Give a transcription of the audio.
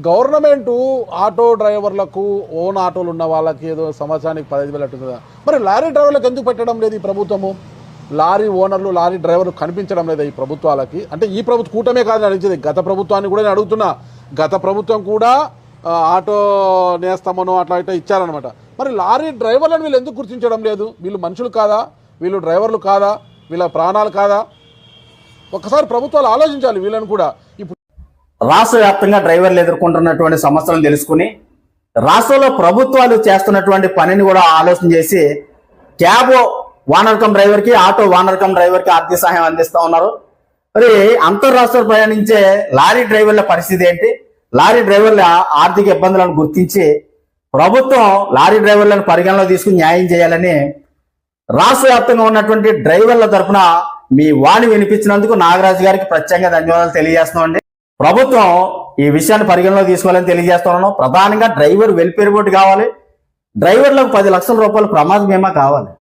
Government auto డ్రైవర్లకు own ఆటోలు ఉన్న వాళ్ళకి ఏదో సంవత్సరానికి 15,000 అట్టుంది కదా, మరి లారీ డ్రైవర్లకు ఎందుకు పెట్టడం లేదు ఈ ప్రభుత్వము? లారీ ఓనర్లు లారీ డ్రైవర్లు కనిపించడం లేదా ఈ ప్రభుత్వాలకి? అంటే ఈ ప్రభుత్వ కూటమే కాదని అడిగేది, గత ప్రభుత్వాన్ని కూడా నేను అడుగుతున్నా. గత ప్రభుత్వం కూడా ఆటో నేస్తామనో అట్లా ఇట్లా ఇచ్చారనమాట. మరి లారీ డ్రైవర్లను వీళ్ళు ఎందుకు గుర్తించడం లేదు? వీళ్ళు మనుషులు కాదా? వీళ్ళు డ్రైవర్లు కాదా? వీళ్ళ ప్రాణాలు కాదా? ఒక్కసారి ప్రభుత్వాలు ఆలోచించాలి వీళ్ళని కూడా. ఇప్పుడు రాష్ట్ర వ్యాప్తంగా డ్రైవర్లు ఎదుర్కొంటున్నటువంటి సమస్యలను తెలుసుకుని రాష్ట్రంలో ప్రభుత్వాలు చేస్తున్నటువంటి పనిని కూడా ఆలోచన చేసి క్యాబ్ వానర్ కమ్ డ్రైవర్ కి, ఆటో వానర్ కమ్ డ్రైవర్ కి ఆర్థిక సహాయం అందిస్తా ఉన్నారు. మరి అంతర్రాష్ట్ర ప్రయాణించే లారీ డ్రైవర్ల పరిస్థితి ఏంటి? లారీ డ్రైవర్ల ఆర్థిక ఇబ్బందులను గుర్తించి ప్రభుత్వం లారీ డ్రైవర్లను పరిగణలో తీసుకుని న్యాయం చేయాలని రాష్ట్ర వ్యాప్తంగా ఉన్నటువంటి డ్రైవర్ల తరఫున మీ వాణి వినిపించినందుకు నాగరాజు గారికి ప్రత్యేకంగా ధన్యవాదాలు తెలియజేస్తున్నామండి. ప్రభుత్వం ఈ విషయాన్ని పరిగణలో తీసుకోవాలని తెలియజేస్తున్నాను. ప్రధానంగా డ్రైవర్ వెల్ఫేర్ బోర్డు కావాలి, డ్రైవర్లకు 10 లక్షల రూపాయల ప్రమాద బీమా కావాలి.